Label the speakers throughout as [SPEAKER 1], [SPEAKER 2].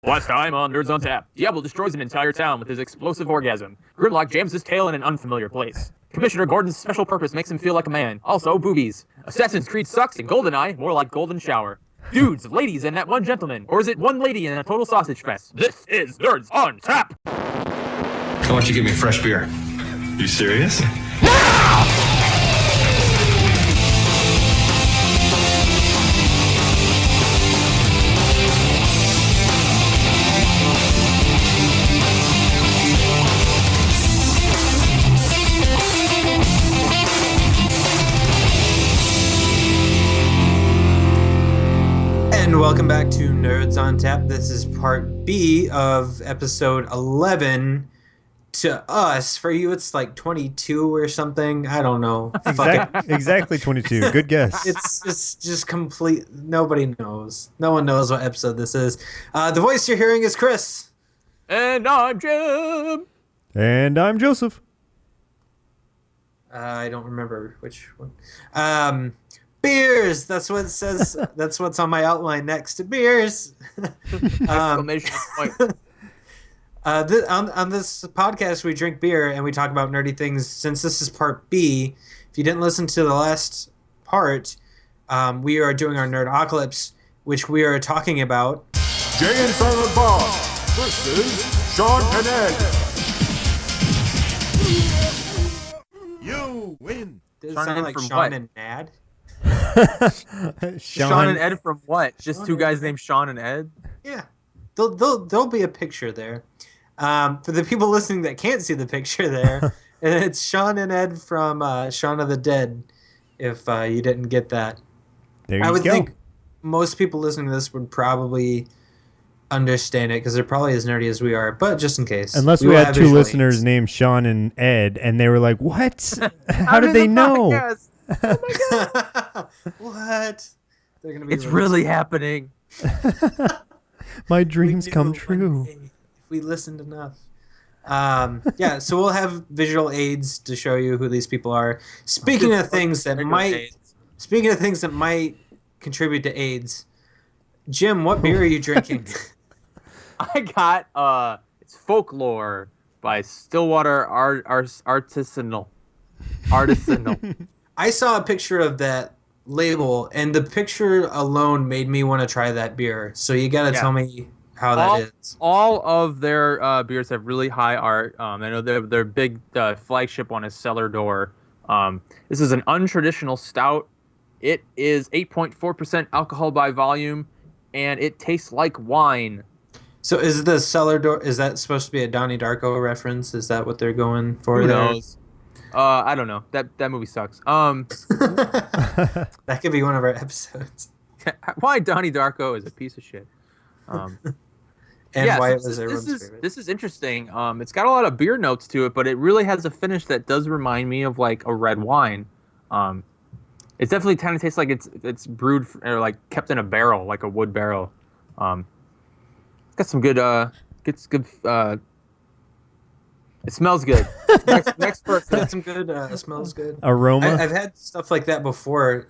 [SPEAKER 1] Last time on Nerds on Tap, Diablo destroys an entire town with his explosive orgasm. Grimlock jams his tail in an unfamiliar place. Commissioner Gordon's special purpose makes him feel like a man. Also, boobies. Assassin's Creed sucks and GoldenEye more like Golden Shower. Dudes, ladies, and that one gentleman. Or is it one lady and a total sausage fest? This is Nerds on Tap!
[SPEAKER 2] I want you to give me fresh beer. You serious?
[SPEAKER 3] And welcome back to Nerds on Tap. This is part B of episode 11. To us, for you, it's like 22 or something. I don't know.
[SPEAKER 4] Exactly 22. Good guess.
[SPEAKER 3] It's just complete. Nobody knows. No one knows what episode this is. The voice you're hearing is Chris.
[SPEAKER 1] And I'm Jim!
[SPEAKER 4] And I'm Joseph.
[SPEAKER 3] I don't remember which one. Beers. That's what it says. That's what's on my outline next to beers.
[SPEAKER 1] Exclamation point.
[SPEAKER 3] On this podcast, we drink beer and we talk about nerdy things. Since this is part B, if you didn't listen to the last part, we are doing our Nerdocalypse, which we are talking about
[SPEAKER 5] Jay and Silent Bob versus Shaun and Ed. You win.
[SPEAKER 3] Does it
[SPEAKER 1] Shaun
[SPEAKER 3] sound
[SPEAKER 1] and Ed
[SPEAKER 3] like
[SPEAKER 1] from
[SPEAKER 3] Shaun
[SPEAKER 1] what?
[SPEAKER 3] and Nad?
[SPEAKER 1] Shaun and Ed from what? Just two guys named Shaun and Ed?
[SPEAKER 3] Yeah. There'll be a picture there. For the people listening that can't see the picture there, it's Shaun and Ed from Shaun of the Dead, if you didn't get that.
[SPEAKER 4] There you
[SPEAKER 3] I would
[SPEAKER 4] go.
[SPEAKER 3] think most people listening to this would probably understand it because they're probably as nerdy as we are, but just in case.
[SPEAKER 4] Unless we
[SPEAKER 3] will
[SPEAKER 4] had
[SPEAKER 3] have
[SPEAKER 4] two
[SPEAKER 3] visual
[SPEAKER 4] listeners
[SPEAKER 3] aids.
[SPEAKER 4] named Shaun and Ed, and they were like, what? How did they know?
[SPEAKER 1] Oh my god!
[SPEAKER 3] What? They're gonna be
[SPEAKER 1] It's really happening.
[SPEAKER 4] My
[SPEAKER 3] We
[SPEAKER 4] dreams
[SPEAKER 3] knew
[SPEAKER 4] come
[SPEAKER 3] one
[SPEAKER 4] true.
[SPEAKER 3] day if we listened enough. Yeah, so we'll have visual aids to show you who these people are. Speaking of things that might contribute to AIDS, Jim, what beer are you drinking?
[SPEAKER 1] I got it's Folklore by Stillwater Artisanal.
[SPEAKER 3] I saw a picture of that label, and the picture alone made me want to try that beer. So you got to tell me how that is.
[SPEAKER 1] All of their beers have really high art. I know their big flagship one is Cellar Door. This is an untraditional stout. It is 8.4% alcohol by volume, and it tastes like wine.
[SPEAKER 3] So is the Cellar Door, is that supposed to be a Donnie Darko reference? Is that what they're going for
[SPEAKER 1] Who
[SPEAKER 3] there?
[SPEAKER 1] knows? I don't know. That movie sucks.
[SPEAKER 3] That could be one of our episodes.
[SPEAKER 1] Why Donnie Darko is a piece of shit.
[SPEAKER 3] And why it
[SPEAKER 1] so
[SPEAKER 3] was everyone's favorite.
[SPEAKER 1] This is interesting. It's got a lot of beer notes to it, but it really has a finish that does remind me of like a red wine. It definitely kind of tastes like it's brewed or like kept in a barrel, like a wood barrel. It's got some good it smells good. Next person.
[SPEAKER 3] Got some good, smells good.
[SPEAKER 4] Aroma.
[SPEAKER 3] I've had stuff like that before.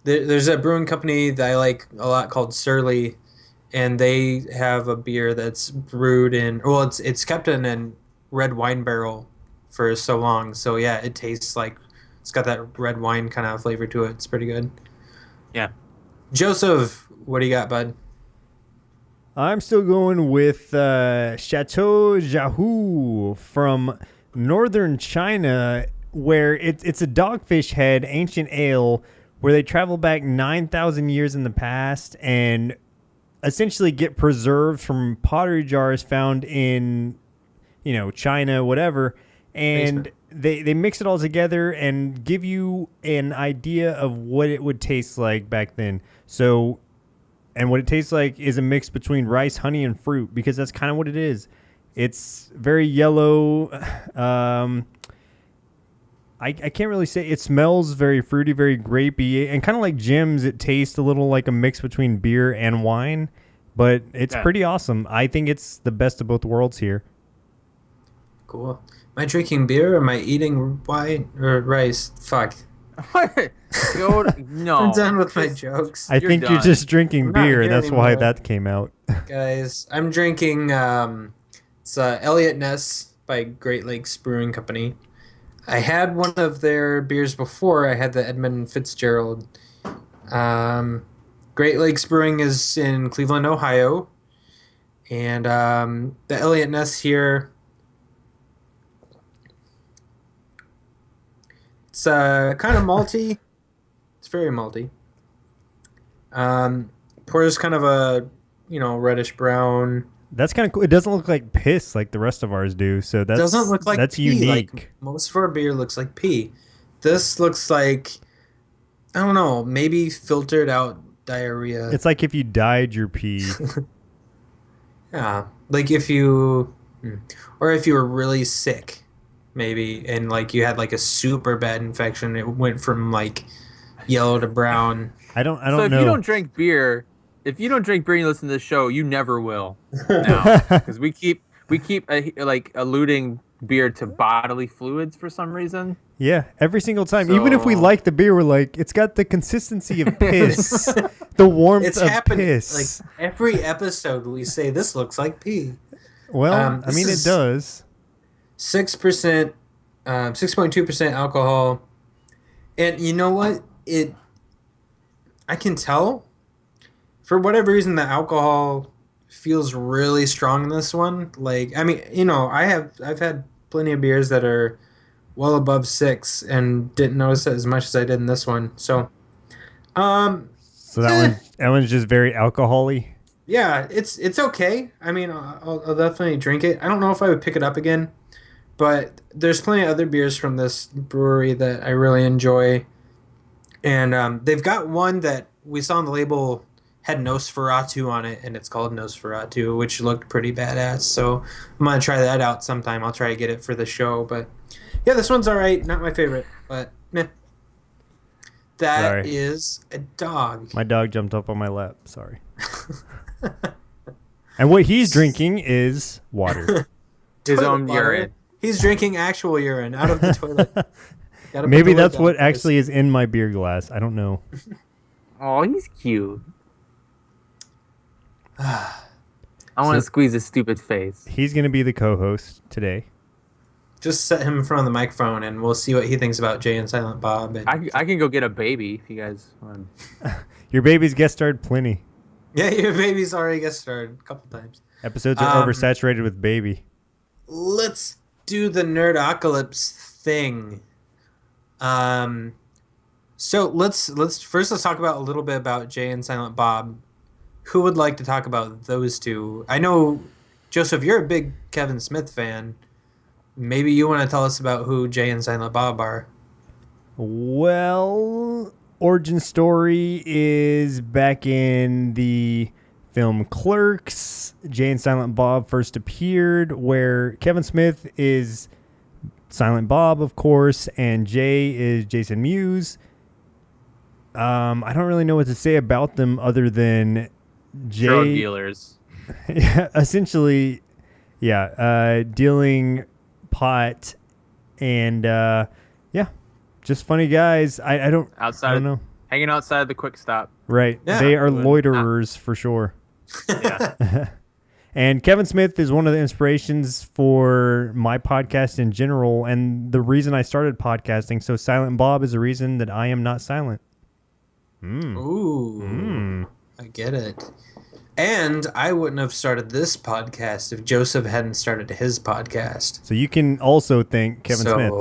[SPEAKER 3] There's a brewing company that I like a lot called Surly, and they have a beer that's brewed in, well, it's kept in a red wine barrel for so long. So yeah, it tastes like it's got that red wine kind of flavor to it. It's pretty good.
[SPEAKER 1] Yeah.
[SPEAKER 3] Joseph, what do you got, bud?
[SPEAKER 4] I'm still going with Chateau Jiahu from northern China, where it's a Dogfish head ancient ale where they travel back 9,000 years in the past and essentially get preserved from pottery jars found in, China, whatever. And they mix it all together and give you an idea of what it would taste like back then. So... And what it tastes like is a mix between rice, honey, and fruit, because that's kind of what it is. It's very yellow. I can't really say. It smells very fruity, very grapey, and kind of like Jim's. It tastes a little like a mix between beer and wine, but it's pretty awesome. I think it's the best of both worlds here.
[SPEAKER 3] Cool. Am I drinking beer or am I eating wine or rice? Fuck.
[SPEAKER 1] No.
[SPEAKER 3] I'm done with my jokes.
[SPEAKER 4] I think you're
[SPEAKER 1] done.
[SPEAKER 4] just drinking
[SPEAKER 3] I'm not
[SPEAKER 4] beer.
[SPEAKER 3] here
[SPEAKER 4] That's why
[SPEAKER 3] anymore.
[SPEAKER 4] that came out.
[SPEAKER 3] Guys, I'm drinking it's Eliot Ness by Great Lakes Brewing Company. I had one of their beers before. I had the Edmund Fitzgerald. Great Lakes Brewing is in Cleveland, Ohio. And the Eliot Ness here, it's kind of malty. It's very malty. Pours kind of a, reddish brown.
[SPEAKER 4] That's kind of cool. It doesn't look like piss like the rest of ours do. So that's
[SPEAKER 3] Doesn't look like
[SPEAKER 4] that's
[SPEAKER 3] pee.
[SPEAKER 4] unique.
[SPEAKER 3] Like most of our beer looks like pee. This looks like, I don't know, maybe filtered out diarrhea.
[SPEAKER 4] It's like if you dyed your pee.
[SPEAKER 3] Yeah, like if you, or if you were really sick, maybe, and like you had like a super bad infection, it went from like yellow to brown.
[SPEAKER 4] I don't
[SPEAKER 1] So if
[SPEAKER 4] know.
[SPEAKER 1] you don't drink beer, and you listen to this show, you never will. Now, because we keep like alluding beer to bodily fluids for some reason.
[SPEAKER 4] Yeah, every single time. Even if we
[SPEAKER 1] So-
[SPEAKER 4] like the beer, we're like, it's got the consistency of piss, the warmth
[SPEAKER 3] It's
[SPEAKER 4] of
[SPEAKER 3] happening.
[SPEAKER 4] piss.
[SPEAKER 3] Like every episode, we say this looks like pee.
[SPEAKER 4] Well, I
[SPEAKER 3] this
[SPEAKER 4] mean, it
[SPEAKER 3] is-
[SPEAKER 4] does.
[SPEAKER 3] 6%, 6.2% alcohol, and you know what? I can tell. For whatever reason, the alcohol feels really strong in this one. Like, I mean, I've had plenty of beers that are well above 6 and didn't notice it as much as I did in this one. So,
[SPEAKER 4] So that one's just very alcohol-y.
[SPEAKER 3] yeah, it's okay. I mean, I'll definitely drink it. I don't know if I would pick it up again, but there's plenty of other beers from this brewery that I really enjoy. And they've got one that we saw on the label had Nosferatu on it, and it's called Nosferatu, which looked pretty badass. So I'm going to try that out sometime. I'll try to get it for the show. But yeah, this one's all right. Not my favorite, but meh. That is
[SPEAKER 4] Sorry.
[SPEAKER 3] a dog.
[SPEAKER 4] My dog jumped up on my lap. Sorry. And what he's drinking is water.
[SPEAKER 1] His
[SPEAKER 3] Toilet
[SPEAKER 1] own
[SPEAKER 3] water.
[SPEAKER 1] urine.
[SPEAKER 3] He's drinking actual urine out of the toilet. Gotta put
[SPEAKER 4] Maybe
[SPEAKER 3] the lid
[SPEAKER 4] that's
[SPEAKER 3] down
[SPEAKER 4] what
[SPEAKER 3] first.
[SPEAKER 4] actually is in my beer glass. I don't know.
[SPEAKER 1] Oh, he's cute. I want to squeeze his stupid face.
[SPEAKER 4] He's going to be the co-host today.
[SPEAKER 3] Just set him in front of the microphone, and we'll see what he thinks about Jay and Silent Bob. And
[SPEAKER 1] I can go get a baby if you guys want.
[SPEAKER 4] Your baby's guest starred plenty.
[SPEAKER 3] yeah, your baby's already got started a couple times.
[SPEAKER 4] Episodes are
[SPEAKER 3] Um,
[SPEAKER 4] oversaturated with baby.
[SPEAKER 3] Let's do the Nerdocalypse thing. So let's first talk about a little bit about Jay and Silent Bob. Who would like to talk about those two? I know, Joseph, you're a big Kevin Smith fan. Maybe you want to tell us about who Jay and Silent Bob are.
[SPEAKER 4] Well, origin story is back in the film Clerks. Jay and Silent Bob first appeared, where Kevin Smith is Silent Bob, of course, and Jay is Jason Mewes. I don't really know what to say about them other than Jay.
[SPEAKER 1] Drug dealers.
[SPEAKER 4] Yeah, essentially, dealing pot and yeah, just funny guys. I don't know.
[SPEAKER 1] Hanging outside the quick stop.
[SPEAKER 4] Right.
[SPEAKER 3] Yeah.
[SPEAKER 4] They are loiterers for sure.
[SPEAKER 1] Yeah.
[SPEAKER 4] And Kevin Smith is one of the inspirations for my podcast in general, and the reason I started podcasting. So Silent Bob is the reason that I am not silent.
[SPEAKER 3] Ooh, I get it. And I wouldn't have started this podcast if Joseph hadn't started his podcast.
[SPEAKER 4] So you can also thank Kevin Smith.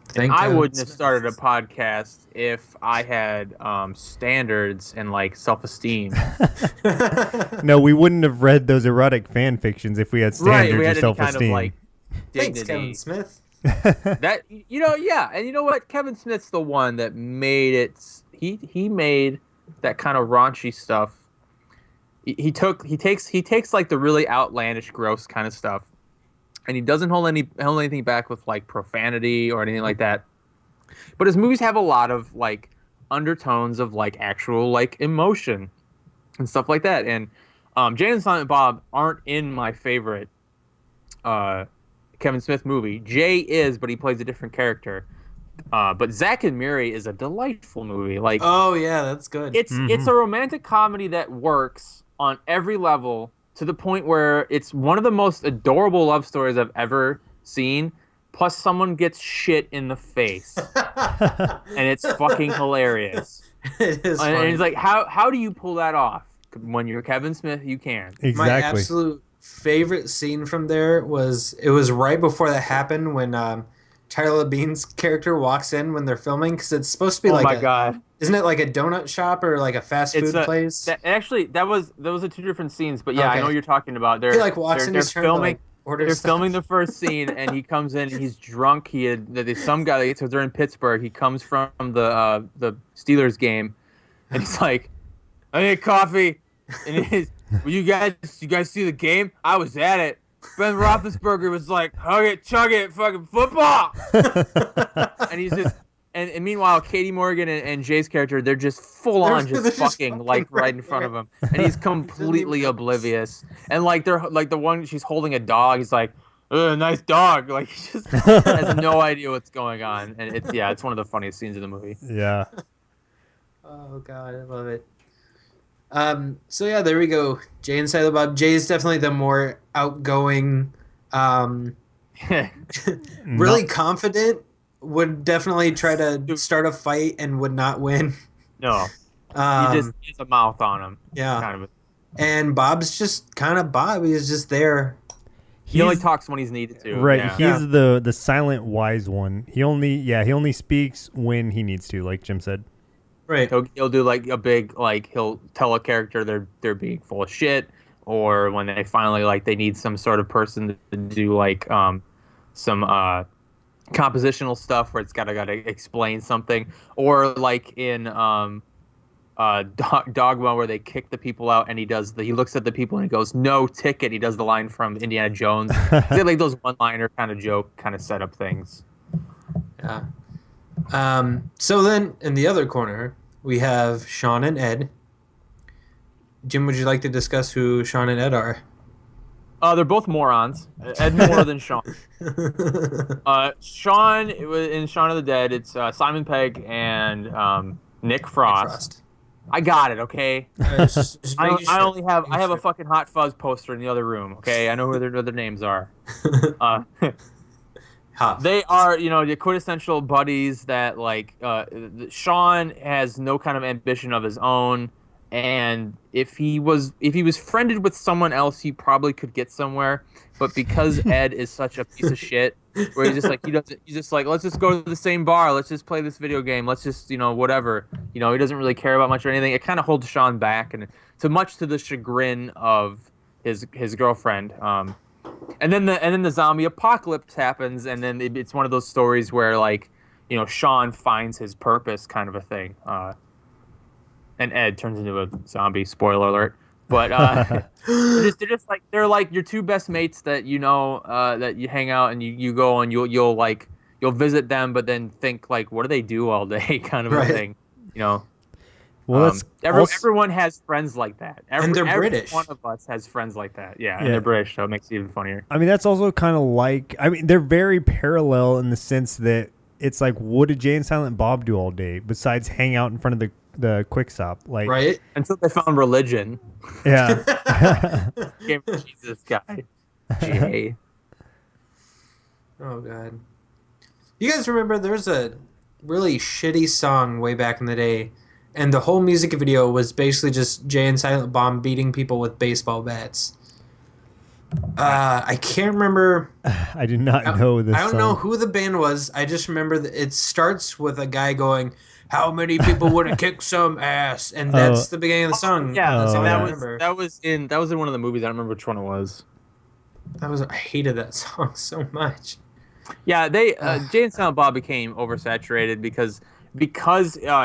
[SPEAKER 3] Thank
[SPEAKER 1] I
[SPEAKER 3] Kevin
[SPEAKER 1] wouldn't have
[SPEAKER 3] Smith.
[SPEAKER 1] started a podcast if I had standards and like self-esteem.
[SPEAKER 4] No, we wouldn't have read those erotic fan fictions if we had standards
[SPEAKER 1] Right, we
[SPEAKER 4] or
[SPEAKER 1] had any kind
[SPEAKER 4] self-esteem.
[SPEAKER 1] of like
[SPEAKER 3] Thanks,
[SPEAKER 1] dignity.
[SPEAKER 3] Kevin Smith.
[SPEAKER 1] That yeah, and you know what? Kevin Smith's the one that made it. He made that kind of raunchy stuff. He takes like the really outlandish, gross kind of stuff, and he doesn't hold anything back with like profanity or anything like that. But his movies have a lot of like undertones of like actual like emotion and stuff like that. And Jay and Silent Bob aren't in my favorite Kevin Smith movie. Jay is, but he plays a different character. But Zack and Miri is a delightful movie. Like,
[SPEAKER 3] Oh yeah, that's good.
[SPEAKER 1] it's a romantic comedy that works on every level to the point where it's one of the most adorable love stories I've ever seen. Plus, someone gets shit in the face, and it's fucking hilarious.
[SPEAKER 3] It is
[SPEAKER 1] And
[SPEAKER 3] funny.
[SPEAKER 1] it's like, how do you pull that off? When you're Kevin Smith, you can.
[SPEAKER 3] My
[SPEAKER 4] Exactly.
[SPEAKER 3] absolute favorite scene from there was right before that happened when Tyler Bean's character walks in when they're filming because it's supposed to be
[SPEAKER 1] Oh
[SPEAKER 3] like
[SPEAKER 1] my god!
[SPEAKER 3] isn't it like a donut shop or like a fast food place?
[SPEAKER 1] Actually, those are two different scenes. But yeah, I
[SPEAKER 3] Okay.
[SPEAKER 1] know what you're talking about.
[SPEAKER 3] He like walks in,
[SPEAKER 1] they're
[SPEAKER 3] he's trying to
[SPEAKER 1] filming.
[SPEAKER 3] like order
[SPEAKER 1] They're
[SPEAKER 3] stuff.
[SPEAKER 1] filming the first scene, and he comes in. And he's drunk. There's some guy. So they're in Pittsburgh. He comes from the Steelers game, and he's like, "I need coffee." And he's, "Well, you guys see the game? I was at it. Ben Roethlisberger was like, hug it, chug it, fucking football." And he's just. And meanwhile, Katie Morgan and Jay's character, they're just full on
[SPEAKER 3] They're
[SPEAKER 1] just
[SPEAKER 3] just
[SPEAKER 1] fucking
[SPEAKER 3] fucking
[SPEAKER 1] like right
[SPEAKER 3] right
[SPEAKER 1] in front
[SPEAKER 3] there.
[SPEAKER 1] of him, and he's completely oblivious. And like they're like the one she's holding a dog, he's like, nice dog. Like he just has no idea what's going on, and it's one of the funniest scenes in the movie.
[SPEAKER 4] Yeah.
[SPEAKER 3] Oh god, I love it. So yeah, there we go. Jay and Silent Bob. Jay is definitely the more outgoing, really confident. Would definitely try to start a fight and would not win.
[SPEAKER 1] No, he has a mouth on him.
[SPEAKER 3] Yeah.
[SPEAKER 1] Kind of.
[SPEAKER 3] And Bob's just kind of Bob. He's just there.
[SPEAKER 1] He only
[SPEAKER 4] He's-
[SPEAKER 1] talks when he's needed to.
[SPEAKER 4] Right,
[SPEAKER 1] Yeah.
[SPEAKER 4] he's the silent wise one. He only speaks when he needs to, like Jim said.
[SPEAKER 3] Right.
[SPEAKER 1] He'll do like a big he'll tell a character they're being full of shit, or when they finally they need some sort of person to do some compositional stuff where it's gotta explain something, or like in Dogma where they kick the people out and he looks at the people and he goes no ticket. He does the line from Indiana Jones. They like those one-liner kind of joke kind of setup things.
[SPEAKER 3] Yeah. So then in the other corner we have Shaun and Ed. Jim, would you like to discuss who Shaun and Ed are?
[SPEAKER 1] They're both morons. Ed more than Shaun. Shaun in Shaun of the Dead. It's Simon Pegg and Nick Frost. I got it. Okay. I have a fucking Hot Fuzz poster in the other room. Okay, I know who their names are. They are, the quintessential buddies that Shaun has no kind of ambition of his own. And if he was friended with someone else, he probably could get somewhere. But because Ed is such a piece of shit, where he's just like, let's just go to the same bar, let's just play this video game, let's just whatever. He doesn't really care about much or anything. It kind of holds Shaun back, and much to the chagrin of his girlfriend. And then the zombie apocalypse happens, and then it's one of those stories where Shaun finds his purpose, kind of a thing. And Ed turns into a zombie. Spoiler alert! But they're like your two best mates that that you hang out and you go and you'll visit them, but then think what do they do all day, kind of a thing,
[SPEAKER 4] Well, that's
[SPEAKER 1] everyone has friends like that.
[SPEAKER 3] And they're
[SPEAKER 1] every
[SPEAKER 3] British.
[SPEAKER 1] one of us has friends like that. Yeah,
[SPEAKER 4] Yeah.
[SPEAKER 1] and they're British, so it makes it even funnier.
[SPEAKER 4] I mean, that's also kind of they're very parallel in the sense that it's like, what did Jay and Silent Bob do all day besides hang out in front of the quick stop?
[SPEAKER 3] Right.
[SPEAKER 1] Until they found religion.
[SPEAKER 4] Yeah.
[SPEAKER 1] Came from Jesus guy. Jay.
[SPEAKER 3] Oh god. You guys remember there's a really shitty song way back in the day, and the whole music video was basically just Jay and Silent Bob beating people with baseball bats. I can't remember.
[SPEAKER 4] I do not know this
[SPEAKER 3] I don't know
[SPEAKER 4] song.
[SPEAKER 3] who the band was. I just remember that it starts with a guy going, "How many people would have kicked some ass?" And that's the beginning of the song.
[SPEAKER 1] Yeah,
[SPEAKER 3] that's all I
[SPEAKER 1] that
[SPEAKER 3] remember.
[SPEAKER 1] was in one of the movies. I don't remember which one it was.
[SPEAKER 3] I hated that song so much.
[SPEAKER 1] Yeah, Jay and Silent Bob became oversaturated because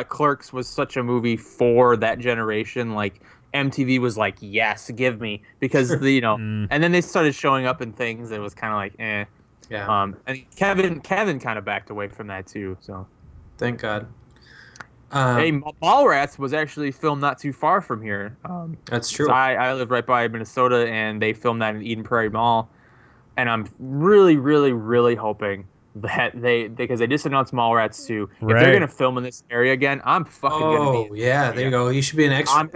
[SPEAKER 1] Clerks was such a movie for that generation. MTV was like, yes, give me, because and then they started showing up in things that was kind of like, eh.
[SPEAKER 3] Yeah.
[SPEAKER 1] And Kevin kind of backed away from that too. So
[SPEAKER 3] Thank God.
[SPEAKER 1] hey, Mallrats was actually filmed not too far from here.
[SPEAKER 3] That's true.
[SPEAKER 1] So I live right by Minnesota, and they filmed that in Eden Prairie Mall. And I'm really, really, really hoping that they because they just announced Mallrats 2. If
[SPEAKER 4] Right.
[SPEAKER 1] they're gonna film in this area again, I'm fucking gonna
[SPEAKER 3] Oh, yeah, there you go. You should be an extra.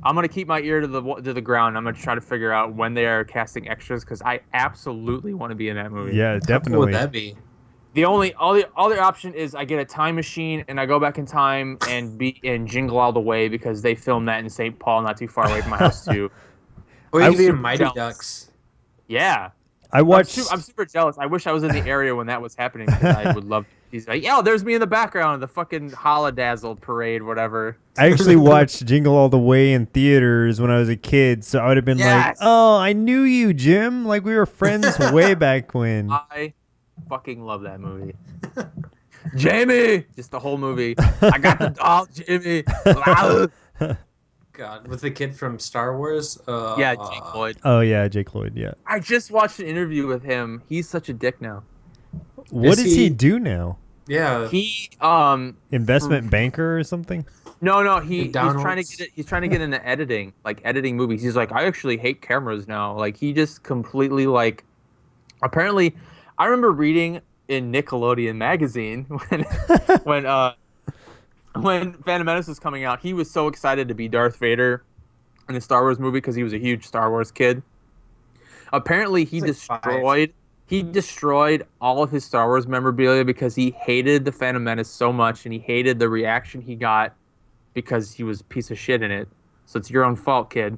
[SPEAKER 1] I'm gonna keep my ear to the ground. I'm gonna try to figure out when they are casting extras because I absolutely want to be in that movie.
[SPEAKER 4] Yeah,
[SPEAKER 3] How cool
[SPEAKER 4] definitely.
[SPEAKER 3] would that be?
[SPEAKER 1] The only other option is I get a time machine and I go back in time and be in Jingle All the Way because they filmed that in St. Paul, not too far away from my house too.
[SPEAKER 3] Or you
[SPEAKER 4] I
[SPEAKER 3] could be in
[SPEAKER 1] super
[SPEAKER 3] Mighty
[SPEAKER 1] jealous.
[SPEAKER 3] Ducks.
[SPEAKER 1] Yeah,
[SPEAKER 4] I watched.
[SPEAKER 1] I'm super jealous. I wish I was in the area when that was happening. 'Cause I would love. He's like, yeah, there's me in the background of the fucking Holodazzle parade, whatever.
[SPEAKER 4] I actually watched Jingle All the Way in theaters when I was a kid, so I would have been like,
[SPEAKER 1] Yes.
[SPEAKER 4] "Oh, I knew you, Jim. Like we were friends way back when."
[SPEAKER 1] I fucking love that movie. Jamie, just the whole movie. I got the doll, Jamie.
[SPEAKER 3] God, with the kid from Star Wars.
[SPEAKER 1] Yeah, Jake Lloyd.
[SPEAKER 4] Oh yeah, Jake Lloyd. Yeah.
[SPEAKER 1] I just watched an interview with him. He's such a dick now.
[SPEAKER 4] What
[SPEAKER 3] Is
[SPEAKER 4] does he
[SPEAKER 3] he-
[SPEAKER 4] do now?
[SPEAKER 3] Yeah.
[SPEAKER 1] He
[SPEAKER 4] Investment banker or something?
[SPEAKER 1] no he's trying to
[SPEAKER 3] McDonald's.
[SPEAKER 1] get into editing, like editing movies. He's like, I actually hate cameras now. Like he just completely like. Apparently, I remember reading in Nickelodeon magazine when Phantom Menace was coming out, he was so excited to be Darth Vader in the Star Wars movie because he was a huge Star Wars kid. Apparently, he
[SPEAKER 3] He's like
[SPEAKER 1] destroyed all of his Star Wars memorabilia because he hated the Phantom Menace so much and he hated the reaction he got because he was a piece of shit in it. So it's your own fault, kid.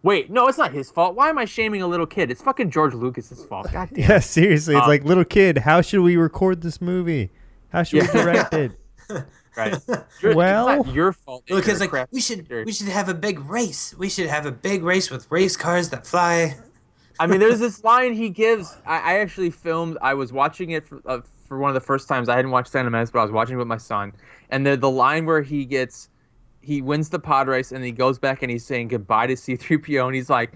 [SPEAKER 1] Wait, no, it's not his fault. Why am I shaming a little kid? It's fucking George Lucas's fault. God damn.
[SPEAKER 4] Yeah, seriously. It's like, little kid, how should we record this movie? How should we direct it?
[SPEAKER 1] Right.
[SPEAKER 4] Well-
[SPEAKER 1] it's not your fault. that
[SPEAKER 3] Look,
[SPEAKER 1] you're
[SPEAKER 3] it's
[SPEAKER 1] a
[SPEAKER 3] like
[SPEAKER 1] crap
[SPEAKER 3] we should
[SPEAKER 1] actor.
[SPEAKER 3] have a big race. We should have a big race with race cars that fly.
[SPEAKER 1] I mean, there's this line he gives. I actually filmed. I was watching it for one of the first times. I hadn't watched Phantom Menace, but I was watching it with my son. And the line where he wins the pod race and he goes back and he's saying goodbye to C-3PO and he's like,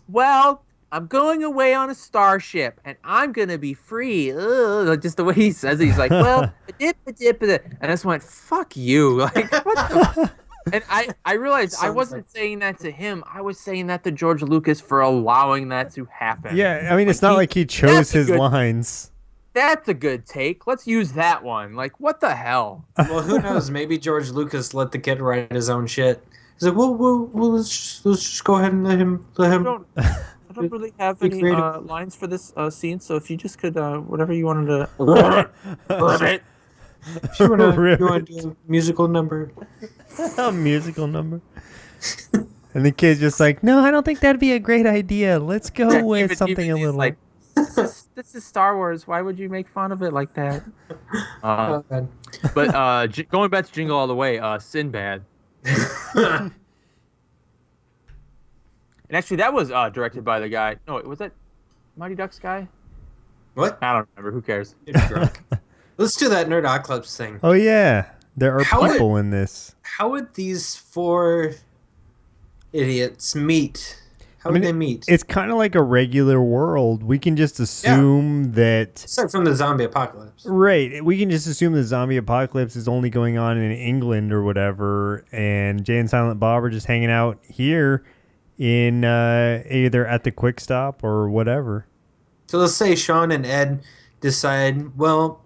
[SPEAKER 1] well, I'm going away on a starship and I'm going to be free. Ugh. Like just the way he says it, he's like, well, and I just went, fuck you. Like, what the? And I realized I
[SPEAKER 3] Sounds
[SPEAKER 1] wasn't
[SPEAKER 3] like-
[SPEAKER 1] saying that to him. I was saying that to George Lucas for allowing that to happen.
[SPEAKER 4] Yeah, I mean, it's not like he
[SPEAKER 1] that's
[SPEAKER 4] chose
[SPEAKER 1] a
[SPEAKER 4] his
[SPEAKER 1] good-
[SPEAKER 4] lines.
[SPEAKER 1] That's a good take. Let's use that one. Like, what the hell?
[SPEAKER 3] Well, who knows? Maybe George Lucas let the kid write his own shit. He's like, well, let's just go ahead and let him.
[SPEAKER 1] I don't really have
[SPEAKER 3] Be
[SPEAKER 1] any
[SPEAKER 3] creative.
[SPEAKER 1] lines for this scene, so if you just could, whatever you wanted to. Ribbit.
[SPEAKER 3] If you wanna
[SPEAKER 4] Ribbit.
[SPEAKER 3] do a musical number.
[SPEAKER 4] A musical number. And the kid's just like, no, I don't think that'd be a great idea. Let's go with something a
[SPEAKER 1] he's
[SPEAKER 4] little.
[SPEAKER 1] like, this is Star Wars. Why would you make fun of it like that?
[SPEAKER 3] Oh, God.
[SPEAKER 1] But going back to Jingle All the Way, Sinbad. And actually, that was directed by the guy. No, was that Mighty Ducks guy?
[SPEAKER 3] What?
[SPEAKER 1] I don't remember. Who cares?
[SPEAKER 3] You're drunk. Let's do that Nerd Occlipse thing.
[SPEAKER 4] Oh, yeah. There are
[SPEAKER 3] How would-
[SPEAKER 4] people in this.
[SPEAKER 3] How would these four idiots meet? How
[SPEAKER 4] I
[SPEAKER 3] would
[SPEAKER 4] mean,
[SPEAKER 3] they meet?
[SPEAKER 4] It's kind of like a regular world. We can just assume that.
[SPEAKER 3] Aside from the zombie apocalypse.
[SPEAKER 4] Right. We can just assume the zombie apocalypse is only going on in England or whatever. And Jay and Silent Bob are just hanging out here in either at the Quick Stop or whatever.
[SPEAKER 3] So let's say Shaun and Ed decide, well,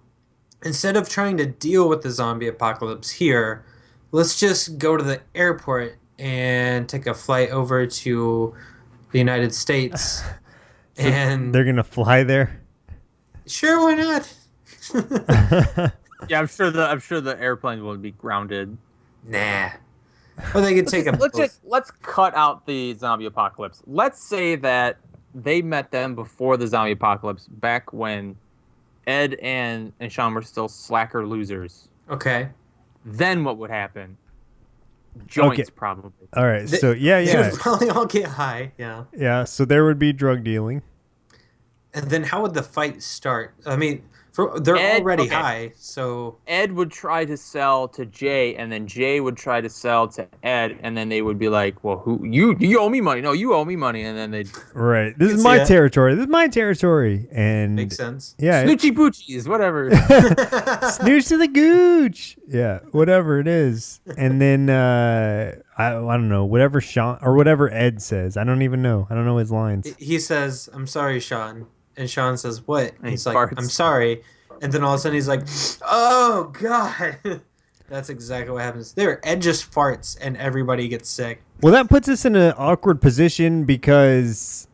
[SPEAKER 3] instead of trying to deal with the zombie apocalypse here, let's just go to the airport and take a flight over to the United States. And
[SPEAKER 4] They're going to fly there.
[SPEAKER 3] sure, why not?
[SPEAKER 1] Yeah, I'm sure the airplane will be grounded.
[SPEAKER 3] Nah. Or they could take a
[SPEAKER 1] Let's cut out the zombie apocalypse. Let's say that they met them before the zombie apocalypse, back when Ed and Shaun were still slacker losers.
[SPEAKER 3] Okay.
[SPEAKER 1] Then what would happen? Joints,
[SPEAKER 4] Okay.
[SPEAKER 1] probably.
[SPEAKER 4] All right.
[SPEAKER 3] They-
[SPEAKER 4] So, yeah,
[SPEAKER 3] They
[SPEAKER 4] yeah.
[SPEAKER 3] would probably all get high, yeah.
[SPEAKER 4] Yeah. So there would be drug dealing.
[SPEAKER 3] And then how would the fight start? I mean, they're
[SPEAKER 1] Ed-
[SPEAKER 3] already
[SPEAKER 1] okay.
[SPEAKER 3] high, so
[SPEAKER 1] Ed would try to sell to Jay, and then Jay would try to sell to Ed, and then they would be like, "Well, who you owe me money? No, you owe me money." And then they'd
[SPEAKER 4] Right. This
[SPEAKER 3] can
[SPEAKER 4] is
[SPEAKER 3] see
[SPEAKER 4] my
[SPEAKER 3] that.
[SPEAKER 4] territory. This is my territory. And
[SPEAKER 3] makes sense.
[SPEAKER 4] yeah.
[SPEAKER 1] Snoochie Boochies, whatever.
[SPEAKER 4] Snooch to the gooch. Yeah, whatever it is. And then I don't know, whatever Shaun or whatever Ed says. I don't even know. I don't know his lines.
[SPEAKER 3] He says, "I'm sorry, Shaun. And Shaun says, "What?"
[SPEAKER 1] And
[SPEAKER 3] He's
[SPEAKER 1] he
[SPEAKER 3] like,
[SPEAKER 1] farts.
[SPEAKER 3] "I'm sorry." And then all of a sudden he's like, "Oh God." That's exactly what happens. There, Ed just farts and everybody gets sick.
[SPEAKER 4] Well, that puts us in an awkward position because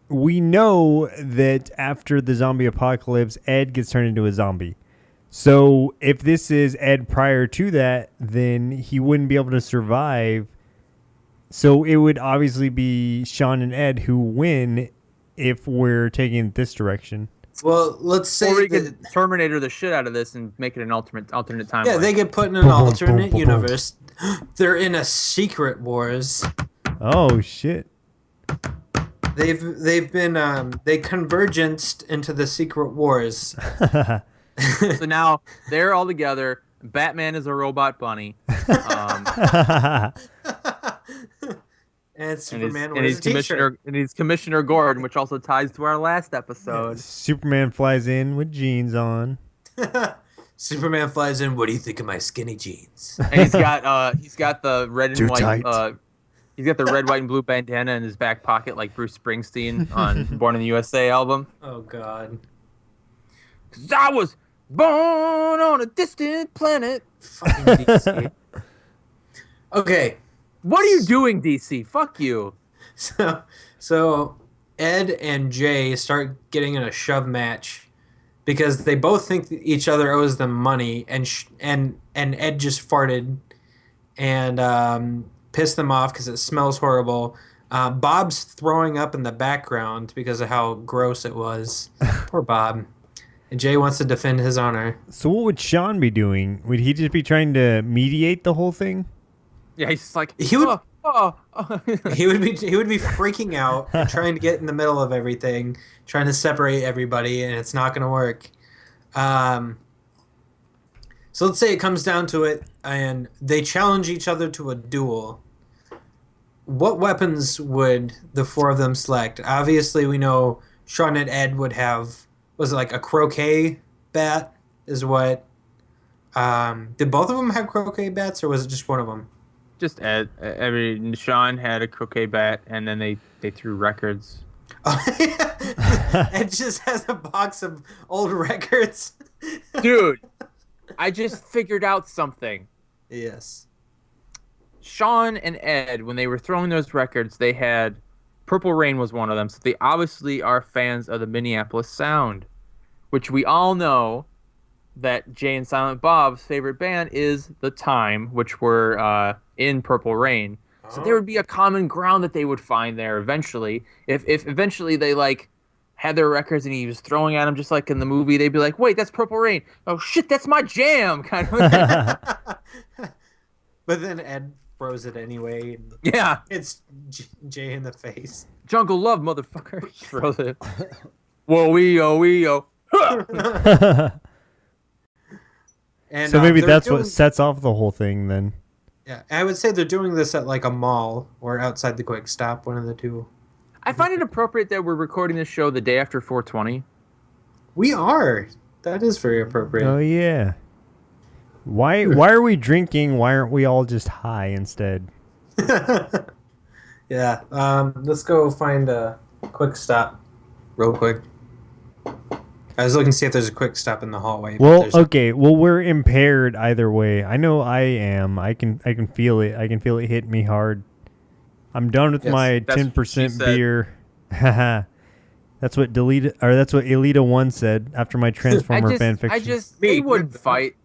[SPEAKER 4] we know that after the zombie apocalypse, Ed gets turned into a zombie. So if this is Ed prior to that, then he wouldn't be able to survive. So it would obviously be Shaun and Ed who win if we're taking this direction.
[SPEAKER 3] Well, let's say
[SPEAKER 1] Or we
[SPEAKER 3] that,
[SPEAKER 1] could Terminator the shit out of this and make it an alternate timeline.
[SPEAKER 3] yeah, they get put in an
[SPEAKER 4] Boom, boom,
[SPEAKER 3] alternate
[SPEAKER 4] boom, boom,
[SPEAKER 3] universe. They're in a secret wars.
[SPEAKER 4] Oh, shit.
[SPEAKER 3] They've been they convergenced into the secret wars.
[SPEAKER 1] So now they're all together. Batman is a robot bunny.
[SPEAKER 3] And Superman
[SPEAKER 1] and
[SPEAKER 3] was a teacher.
[SPEAKER 1] he's Commissioner Gordon, which also ties to our last episode.
[SPEAKER 4] Superman flies in with jeans on.
[SPEAKER 3] Superman flies in. What do you think of my skinny jeans?
[SPEAKER 1] And he's got the red and
[SPEAKER 4] Too
[SPEAKER 1] white
[SPEAKER 4] tight.
[SPEAKER 1] he's got the red, white, and blue bandana in his back pocket like Bruce Springsteen on Born in the USA album.
[SPEAKER 3] Oh God.
[SPEAKER 1] 'Cause I was born on a distant planet.
[SPEAKER 3] Fucking DC. Okay.
[SPEAKER 1] What are you doing, DC? Fuck you.
[SPEAKER 3] So Ed and Jay start getting in a shove match because they both think that each other owes them money, and Ed just farted and pissed them off because it smells horrible. Bob's throwing up in the background because of how gross it was. Poor Bob. And Jay wants to defend his honor.
[SPEAKER 4] So what would Shaun be doing? Would he just be trying to mediate the whole thing?
[SPEAKER 1] Yeah, he's just like
[SPEAKER 3] He would-
[SPEAKER 1] oh.
[SPEAKER 3] He would be freaking out and trying to get in the middle of everything, trying to separate everybody, and it's not going to work. So let's say it comes down to it, and they challenge each other to a duel. What weapons would the four of them select? Obviously, we know Shaun and Ed would have, was it like a croquet bat? Is what? Did both of them have croquet bats, or was it just one of them?
[SPEAKER 1] Just Ed. Shaun had a croquet bat, and then they threw records.
[SPEAKER 3] Ed just has a box of old records.
[SPEAKER 1] Dude, I just figured out something.
[SPEAKER 3] Yes.
[SPEAKER 1] Shaun and Ed, when they were throwing those records, they had Purple Rain was one of them. So they obviously are fans of the Minneapolis Sound, which we all know that Jay and Silent Bob's favorite band is The Time, which were in Purple Rain. So there would be a common ground that they would find there eventually. If eventually they like had their records and he was throwing at them just like in the movie, they'd be like, "Wait, that's Purple Rain. Oh shit, that's my jam!" kind of.
[SPEAKER 3] But then Ed throws it anyway. And
[SPEAKER 1] Yeah,
[SPEAKER 3] it's Jay in the face.
[SPEAKER 1] Jungle Love, motherfucker. Throws it. Whoa, wee, oh.
[SPEAKER 3] And,
[SPEAKER 4] So maybe
[SPEAKER 3] they're
[SPEAKER 4] that's
[SPEAKER 3] doing-
[SPEAKER 4] what sets off the whole thing then.
[SPEAKER 3] Yeah, I would say they're doing this at like a mall or outside the Quick Stop, one of the two.
[SPEAKER 1] I find it appropriate that we're recording this show the day after 420.
[SPEAKER 3] We are. That is very appropriate.
[SPEAKER 4] Oh yeah. Why are we drinking? Why aren't we all just high instead?
[SPEAKER 3] Yeah. Let's go find a Quick Stop real quick. I was looking to see if there's a Quick Stop in the hallway. but
[SPEAKER 4] Well,
[SPEAKER 3] there's-
[SPEAKER 4] okay. Well, we're impaired either way. I know I am. I can feel it. I can feel it hit me hard. I'm done with
[SPEAKER 3] Yes,
[SPEAKER 4] my
[SPEAKER 1] that's what
[SPEAKER 4] 10%
[SPEAKER 1] she said.
[SPEAKER 4] beer. Haha. That's what that's what Elita 1 said after my Transformer fanfiction.
[SPEAKER 1] They wouldn't fight.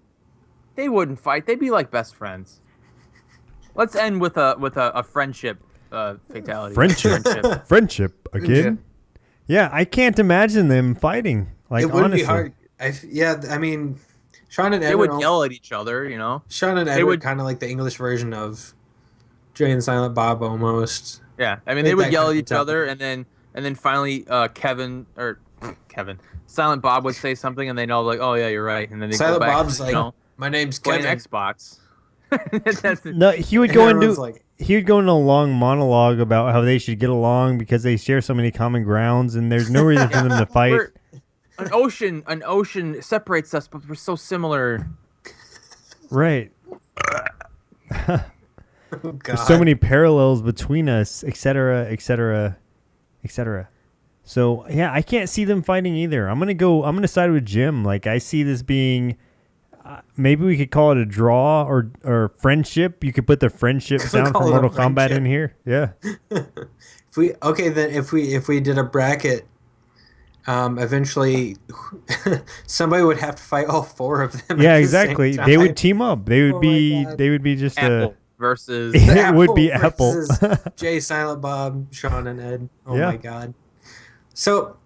[SPEAKER 1] They wouldn't fight. They'd be like best friends. Let's end with a friendship fatality.
[SPEAKER 4] Friendship. Friendship again? Yeah, I can't imagine them fighting. Like,
[SPEAKER 3] it wouldn't
[SPEAKER 4] honestly.
[SPEAKER 3] be hard. I mean, Shaun and Ed
[SPEAKER 1] They would
[SPEAKER 3] are-
[SPEAKER 1] yell at each other, you know.
[SPEAKER 3] Shaun and Ed
[SPEAKER 1] They
[SPEAKER 3] were
[SPEAKER 1] would-
[SPEAKER 3] kind of like the English version of Jay and Silent Bob almost.
[SPEAKER 1] Yeah, I mean
[SPEAKER 3] Make
[SPEAKER 1] they would
[SPEAKER 3] that
[SPEAKER 1] yell
[SPEAKER 3] kind
[SPEAKER 1] at
[SPEAKER 3] of
[SPEAKER 1] each other, and then finally Kevin, Silent Bob would say something, and they'd all be like, "Oh yeah, you're right," and then they
[SPEAKER 3] Silent
[SPEAKER 1] go back,
[SPEAKER 3] Bob's
[SPEAKER 1] to,
[SPEAKER 3] like,
[SPEAKER 1] you know,
[SPEAKER 3] my name's
[SPEAKER 1] playing
[SPEAKER 3] Kevin.
[SPEAKER 1] Xbox. That's it.
[SPEAKER 4] No, he would
[SPEAKER 3] And
[SPEAKER 4] go
[SPEAKER 3] everyone's
[SPEAKER 4] into
[SPEAKER 3] like,
[SPEAKER 4] he would go into a long monologue about how they should get along because they share so many common grounds and there's no reason for them to fight.
[SPEAKER 1] An ocean separates us, but we're so similar.
[SPEAKER 4] Right.
[SPEAKER 3] oh, God.
[SPEAKER 4] There's so many parallels between us, etc., etc., etc. So yeah, I can't see them fighting either. I'm gonna side with Jim. Like I see this being, maybe we could call it a draw or friendship. You could put the friendship sound from Mortal Kombat in here. Yeah.
[SPEAKER 3] If we did a bracket, eventually somebody would have to fight all four of them.
[SPEAKER 4] Yeah,
[SPEAKER 3] at the
[SPEAKER 4] exactly.
[SPEAKER 3] same
[SPEAKER 4] They would
[SPEAKER 3] time.
[SPEAKER 4] team up. They would be just
[SPEAKER 1] Apple versus
[SPEAKER 4] it would be Apple.
[SPEAKER 3] versus Jay, Silent Bob, Shaun, and Ed. Oh
[SPEAKER 4] Yeah.
[SPEAKER 3] my god. So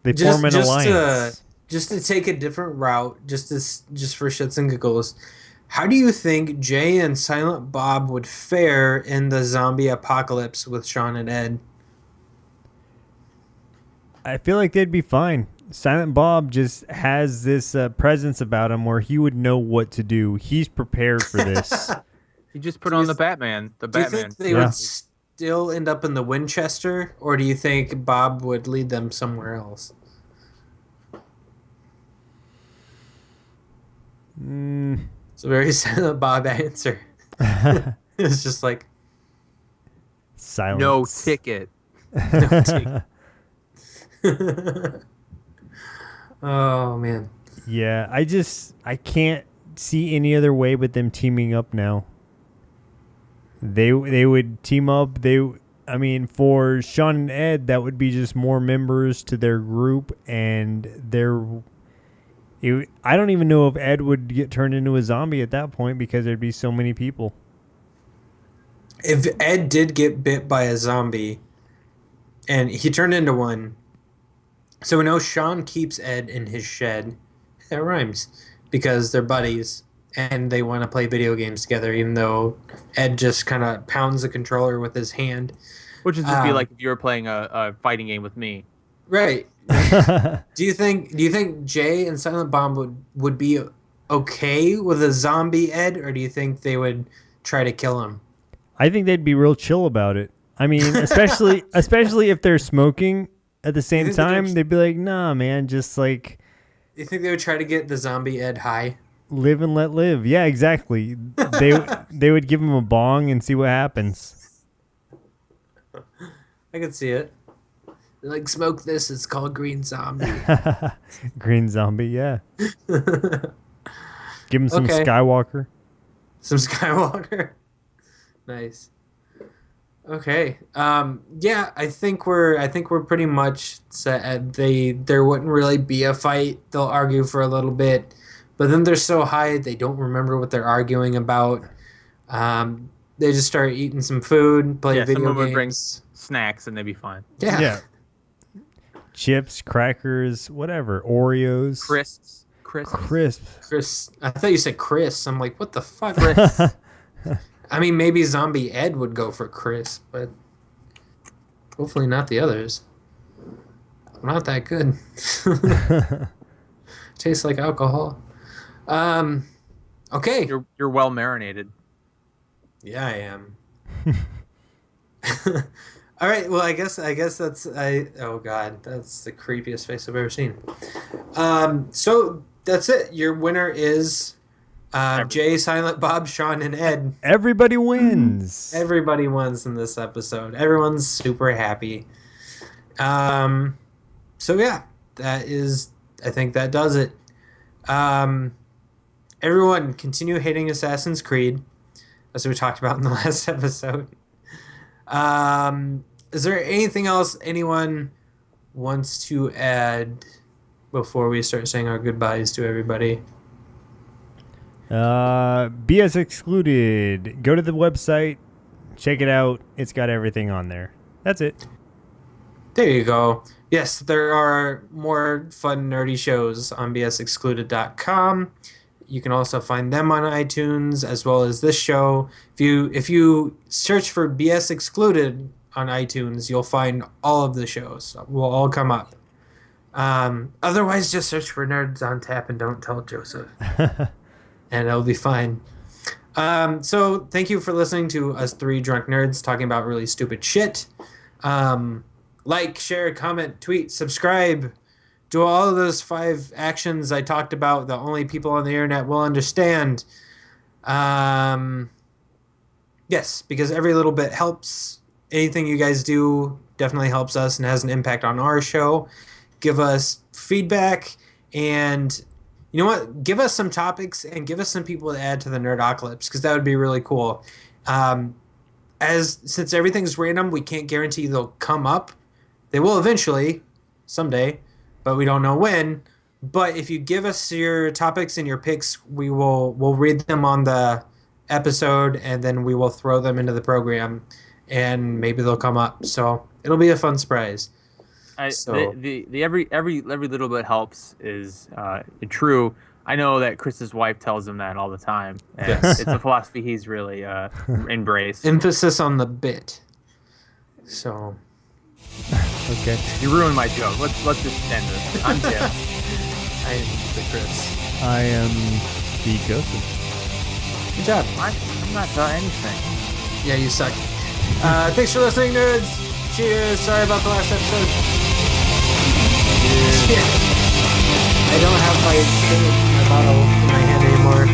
[SPEAKER 4] They form an alliance.
[SPEAKER 3] just to take a different route, just for shits and giggles, how do you think Jay and Silent Bob would fare in the zombie apocalypse with Shaun and Ed?
[SPEAKER 4] I feel like they'd be fine. Silent Bob just has this presence about him where he would know what to do. He's prepared for this.
[SPEAKER 1] you just put on the Batman. The
[SPEAKER 3] Do you
[SPEAKER 1] Batman.
[SPEAKER 3] think they would still end up in the Winchester, or do you think Bob would lead them somewhere else? It's a very Silent Bob answer. It's just like
[SPEAKER 4] Silence.
[SPEAKER 1] No ticket.
[SPEAKER 3] no take. Oh man.
[SPEAKER 4] Yeah, I can't see any other way but them teaming up now. They would team up. I mean, for Shaun and Ed, that would be just more members to their group, and I don't even know if Ed would get turned into a zombie at that point because there'd be so many people.
[SPEAKER 3] If Ed did get bit by a zombie, and he turned into one, so we know Shaun keeps Ed in his shed. That rhymes because they're buddies and they want to play video games together, even though Ed just kind of pounds the controller with his hand.
[SPEAKER 1] Which would just be like if you were playing a fighting game with me.
[SPEAKER 3] Right. Do you think Jay and Silent Bob would be okay with a zombie Ed, or do you think they would try to kill him?
[SPEAKER 4] I think they'd be real chill about it. I mean, especially if they're smoking at the same time, they'd be like, "Nah, man, just like."
[SPEAKER 3] You think they would try to get the zombie Ed high?
[SPEAKER 4] Live and let live. Yeah, exactly. They would give him a bong and see what happens.
[SPEAKER 3] I could see it. They're like, smoke this. It's called Green Zombie.
[SPEAKER 4] Green zombie, yeah. Give him some
[SPEAKER 3] Okay.
[SPEAKER 4] Skywalker.
[SPEAKER 3] Some Skywalker. Nice. Okay. Yeah, I think we're pretty much set. There wouldn't really be a fight. They'll argue for a little bit, but then they're so high they don't remember what they're arguing about. They just start eating some food, play video
[SPEAKER 1] someone would
[SPEAKER 3] games.
[SPEAKER 1] bring snacks and they'd be fine.
[SPEAKER 3] Yeah.
[SPEAKER 4] Chips, crackers, whatever. Oreos.
[SPEAKER 1] Crisps.
[SPEAKER 3] Chris, I thought you said Chris. I'm like, what the fuck?
[SPEAKER 1] Chris.
[SPEAKER 3] I mean, maybe Zombie Ed would go for Chris, but hopefully not the others. Not that good. Tastes like alcohol. Okay.
[SPEAKER 1] You're well marinated.
[SPEAKER 3] Yeah, I am. All right. Well, I guess that's oh god, that's the creepiest face I've ever seen. So that's it. Your winner is Jay, Silent Bob, Shaun, and Ed.
[SPEAKER 4] Everybody wins.
[SPEAKER 3] Everybody wins in this episode. Everyone's super happy. So yeah, I think that does it. Everyone continue hating Assassin's Creed, as we talked about in the last episode. Is there anything else anyone wants to add before we start saying our goodbyes to everybody?
[SPEAKER 4] BS excluded. Go to the website, check it out. It's got everything on there. That's it.
[SPEAKER 3] There you go. Yes, there are more fun, nerdy shows on bsexcluded.com. You can also find them on iTunes as well as this show. If you search for BS Excluded on iTunes, you'll find all of the shows. Will all come up. Otherwise, just search for Nerds on Tap and don't tell Joseph. And it'll be fine. So thank you for listening to us three drunk nerds talking about really stupid shit. Like, share, comment, tweet, subscribe. Do all of those 5 actions I talked about that only people on the internet will understand. Yes, because every little bit helps. Anything you guys do definitely helps us and has an impact on our show. Give us feedback, and you know what? Give us some topics and give us some people to add to the Nerdocalypse, because that would be really cool. Since everything's random, we can't guarantee they'll come up. They will eventually, someday, but we don't know when. But if you give us your topics and your picks, we'll read them on the episode, and then we will throw them into the program, and maybe they'll come up. So it'll be a fun surprise.
[SPEAKER 1] The every little bit helps is true. I know that Chris's wife tells him that all the time. And
[SPEAKER 3] Yes.
[SPEAKER 1] It's a philosophy he's really embraced.
[SPEAKER 3] Emphasis on the bit. So
[SPEAKER 4] Okay.
[SPEAKER 1] You ruined my joke. Let's just end this. I'm Tim.
[SPEAKER 3] I'm the Chris.
[SPEAKER 4] I am the Joseph.
[SPEAKER 3] Good job.
[SPEAKER 1] I'm not anything.
[SPEAKER 3] Yeah, you suck. Thanks for listening, nerds. Cheers. Sorry about the last episode. Cheers. I don't have my bottle in my hand anymore.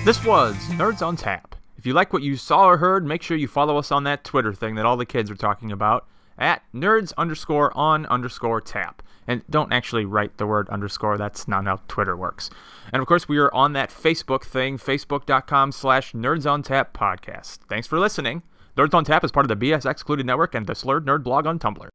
[SPEAKER 1] This was Nerds on Tap. If you like what you saw or heard, make sure you follow us on that Twitter thing that all the kids are talking about, at nerds_on_tap. And don't actually write the word underscore. That's not how Twitter works. And of course, we are on that Facebook thing, facebook.com/nerdsontap podcast. Thanks for listening. Nerds on Tap is part of the BS Excluded Network and the Slurred Nerd blog on Tumblr.